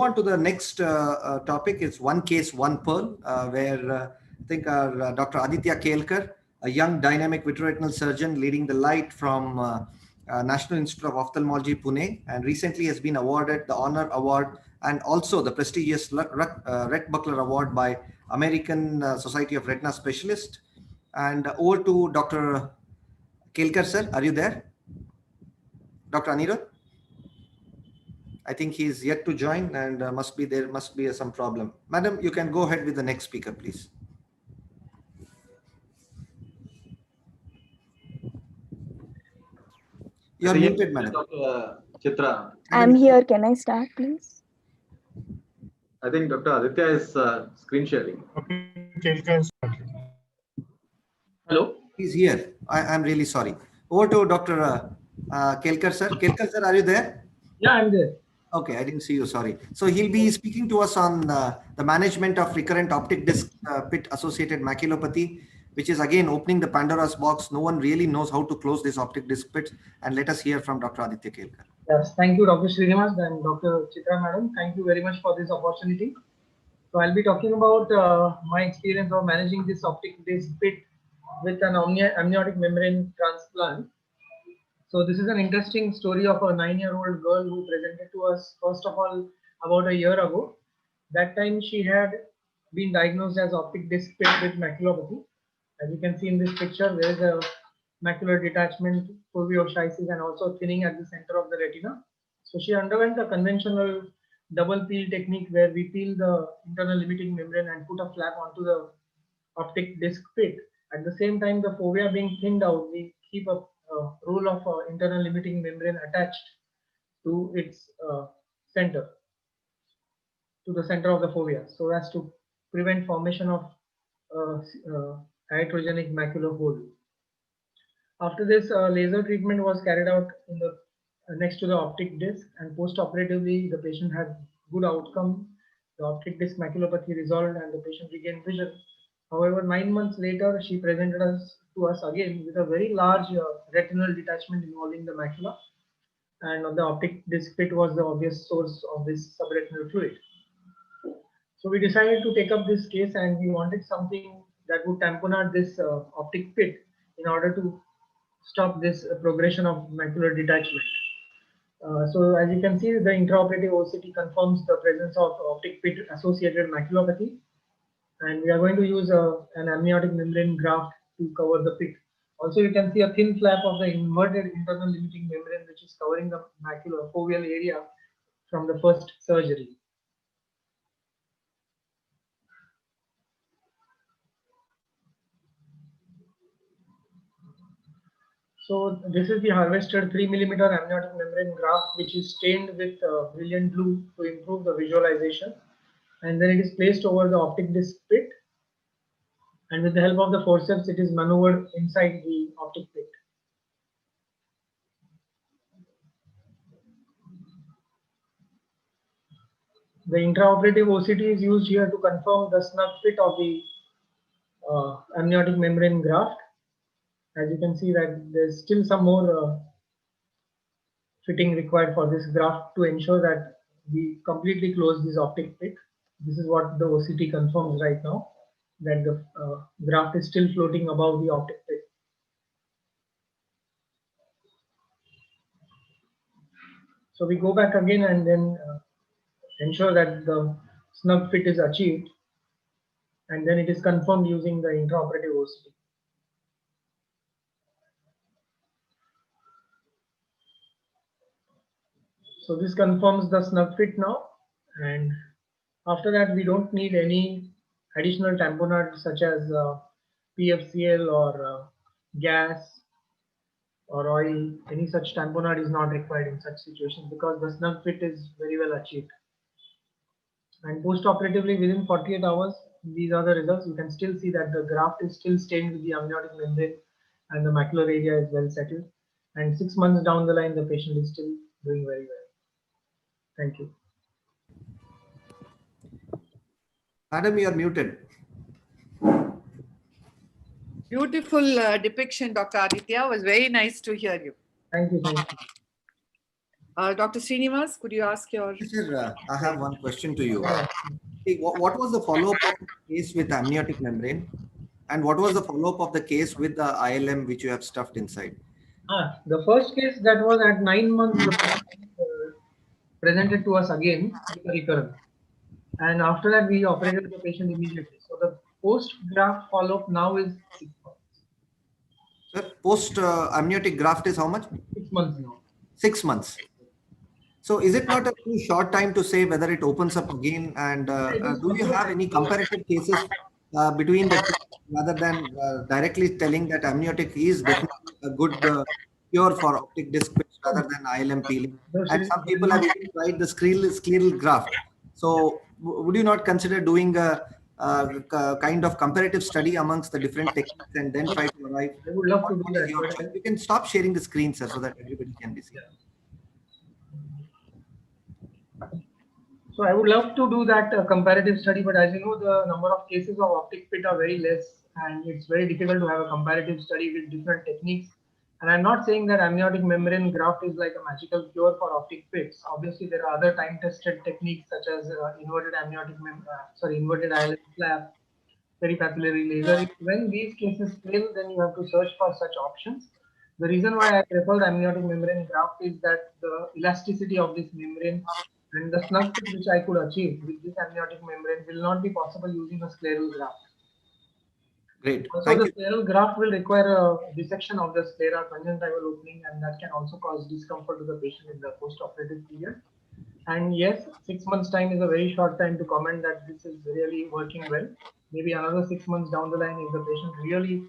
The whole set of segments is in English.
move on to the next topic. It's One Case, One Pearl, where I think our Dr. Aditya Kelkar, a young dynamic vitreoretinal surgeon leading the light from National Institute of Ophthalmology, Pune, and recently has been awarded the Honor Award and also the prestigious Rhett Buckler Award by American Society of Retina Specialists. And over to Dr. Kelkar, sir. Are you there? Dr. Anirudh? I think he's yet to join and must be some problem. Madam, you can go ahead with the next speaker, please. You're muted, madam. Dr. Chitra. I'm here. Can I start, please? I think Dr. Aditya is screen sharing. Hello? He's here. I'm really sorry. Over to Dr. Kelkar, sir. Kelkar, sir, are you there? Yeah, I'm there. Okay, I didn't see you. Sorry. So he'll be speaking to us on the management of recurrent optic disc pit associated maculopathy, which is again opening the Pandora's box. No one really knows how to close this optic disc pit. And let us hear from Dr. Aditya Kelkar. Yes, thank you, Dr. Srinivas and Dr. Chitra, madam. Thank you very much for this opportunity. So I'll be talking about my experience of managing this optic disc pit with an amniotic membrane transplant. So this is an interesting story of a 9-year-old girl who presented to us, first of all, about a year ago. That time she had been diagnosed as optic disc pit with maculopathy. As you can see in this picture, there is a macular detachment, foveochisis, and also thinning at the center of the retina. So she underwent a conventional double peel technique where we peel the internal limiting membrane and put a flap onto the optic disc pit. At the same time, the fovea being thinned out, we keep a roll of internal limiting membrane attached to its center, to the center of the fovea, so as to prevent formation of iatrogenic macular hole. After this, laser treatment was carried out in the next to the optic disc, and post-operatively the patient had good outcome. The optic disc maculopathy resolved and the patient regained vision. However, 9 months later, she presented to us again with a very large retinal detachment involving the macula, and the optic disc pit was the obvious source of this subretinal fluid. So we decided to take up this case, and we wanted something that would tamponade this optic pit in order to stop this progression of macular detachment. So as you can see, the intraoperative OCT confirms the presence of optic pit associated maculopathy, and we are going to use an amniotic membrane graft to cover the pit. Also, you can see a thin flap of the inverted internal limiting membrane which is covering the macular foveal area from the first surgery. So this is the harvested 3 mm amniotic membrane graft, which is stained with brilliant blue to improve the visualization, and then it is placed over the optic disc pit, and with the help of the forceps it is maneuvered inside the optic pit. The intraoperative OCT is used here to confirm the snug fit of the amniotic membrane graft. As you can see that there's still some more fitting required for this graft to ensure that we completely close this optic pit. This is what the OCT confirms right now, that the graft is still floating above the optic pit. So we go back again and then ensure that the snug fit is achieved, and then it is confirmed using the intraoperative OCT. So this confirms the snug fit now, and after that we don't need any additional tamponade such as PFCL or gas or oil. Any such tamponade is not required in such situations because the snug fit is very well achieved. And post-operatively within 48 hours, these are the results. You can still see that the graft is still stained with the amniotic membrane and the macular area is well settled. And 6 months down the line, the patient is still doing very well. Thank you. Madam, you are muted. Beautiful depiction, Dr. Aditya. It was very nice to hear you. Thank you. Thank Dr. Srinivas, could you ask your... Yes, sir, I have one question to you. See, what was the follow-up of the case with amniotic membrane? And what was the follow-up of the case with the ILM which you have stuffed inside? The first case that was at 9 months, the patient, presented to us again with a recurrence. And after that, we operated the patient immediately. So the post-graft follow-up now is 6 months. Sir, post amniotic graft is how much? 6 months now. 6 months. So is it not a too short time to say whether it opens up again? And do you have any comparative cases between the two, rather than directly telling that amniotic is definitely a good cure for optic disc pitch rather than ILM peeling? And some people have even tried the scleral graft. So would you not consider doing a kind of comparative study amongst the different techniques and then try to arrive? I would love to do that. But you can stop sharing the screen, sir, so that everybody can be seen. So I would love to do that comparative study, but as you know, the number of cases of optic pit are very less, and it's very difficult to have a comparative study with different techniques. And I'm not saying that amniotic membrane graft is like a magical cure for optic pits. Obviously, there are other time-tested techniques such as inverted ILM flap, peripapillary laser. When these cases fail, then you have to search for such options. The reason why I prefer amniotic membrane graft is that the elasticity of this membrane and the snug fit which I could achieve with this amniotic membrane will not be possible using a scleral graft. Great. Also, Thank the you. scleral graft will require a dissection of the sclera conjunctival opening, and that can also cause discomfort to the patient in the post-operative period. And yes, 6 months time is a very short time to comment that this is really working well. Maybe another 6 months down the line, if the patient really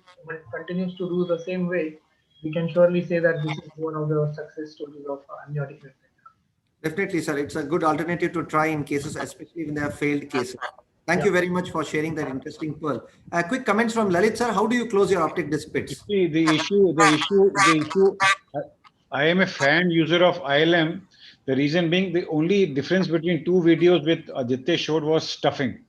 continues to do the same way, we can surely say that this is one of the success stories of amniotic membrane. Definitely, sir. It's a good alternative to try in cases, especially when they have failed cases. Thank you very much for sharing that interesting pearl. Quick comments from Lalit, sir. How do you close your optic disc pits? See, the issue, I am a fan user of ILM. The reason being, the only difference between two videos with Aditya showed was stuffing.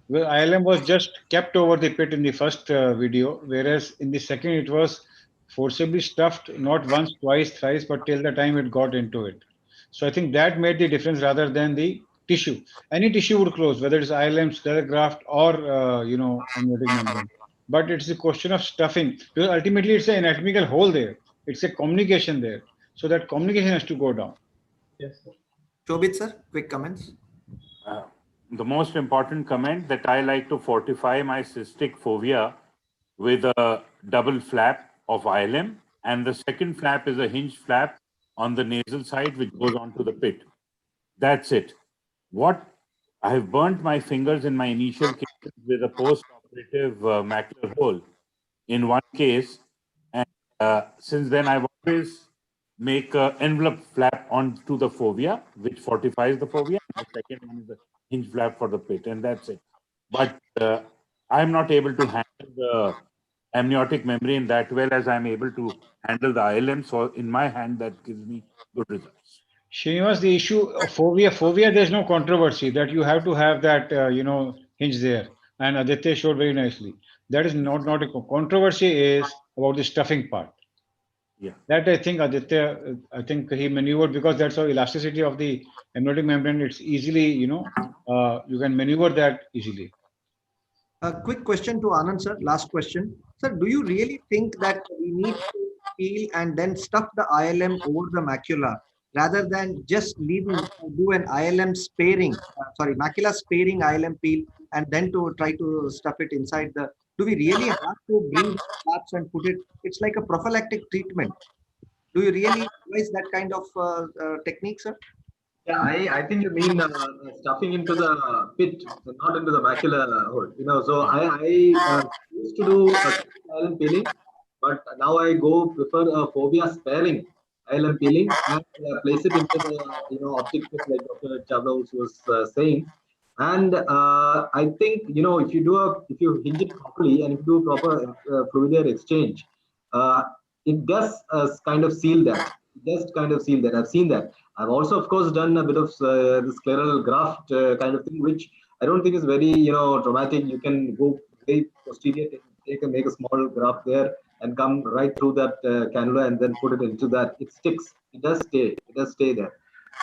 Well, ILM was just kept over the pit in the first video, whereas in the second it was forcibly stuffed, not once, twice, thrice, but till the time it got into it. So I think that made the difference rather than the tissue. Any tissue would close, whether it's ILM, scleral graft, or amniotic membrane. But it's a question of stuffing, because ultimately it's an anatomical hole there. It's a communication there. So that communication has to go down. Yes, sir. Shobit, sir, quick comments. The most important comment that I like to fortify my cystic fovea with a double flap of ILM, and the second flap is a hinge flap on the nasal side which goes onto the pit. That's it. What I have burnt my fingers in my initial cases with a post-operative macular hole in one case, and since then I've always make an envelope flap onto the fovea, which fortifies the fovea. And the second one is the hinge flap for the pit, and that's it. But I'm not able to handle the amniotic membrane that well as I'm able to handle the ILM. So in my hand, that gives me good results. Srinivas, the issue of fovea, there's no controversy that you have to have that, hinge there. And Aditya showed very nicely. That is not a controversy, is about the stuffing part. Yeah. That I think Aditya, he maneuvered, because that's how elasticity of the amniotic membrane. It's easily, you can maneuver that easily. A quick question to Anand, sir. Last question. Sir, do you really think that we need to peel and then stuff the ILM over the macula rather than just do an ILM sparing, macula sparing ILM peel and then to try to stuff it inside the... Do we really have to bring the flaps and put it? It's like a prophylactic treatment. Do you really advise that kind of technique, sir? Yeah, I think you mean stuffing into the pit, not into the macular hole. So I used to do ILM peeling, but now I prefer a fovea sparing ILM peeling and place it into the optic pit, like Dr. Chavla was saying. And I think if you hinge it properly and if you do proper fluid exchange, it does kind of seal that. I've seen that. I've also, of course, done a bit of the scleral graft kind of thing, which I don't think is very dramatic. You can go very posterior, make a small graft there, and come right through that cannula and then put it into that, it sticks. It does stay. It does stay there.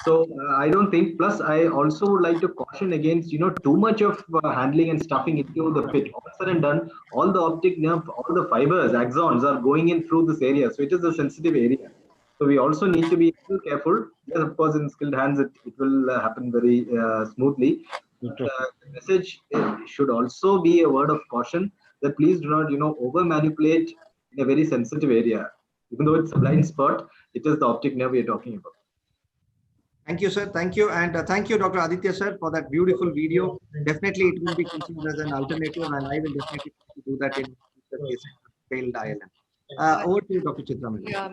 So I don't think. Plus, I also would like to caution against too much of handling and stuffing into the pit. All said and done, all the optic nerve, all the fibers, axons are going in through this area. So it is a sensitive area. So we also need to be a little careful. Yes, of course, in skilled hands, it will happen very smoothly. But, the message should also be a word of caution that please do not, over manipulate in a very sensitive area. Even though it's a blind spot, it is the optic nerve we are talking about. Thank you, sir. Thank you. And thank you, Dr. Aditya, sir, for that beautiful video. Definitely, it will be considered as an alternative, and I will definitely do that in future cases of failed ILM. Over to you, Dr. Chitramani. Yeah.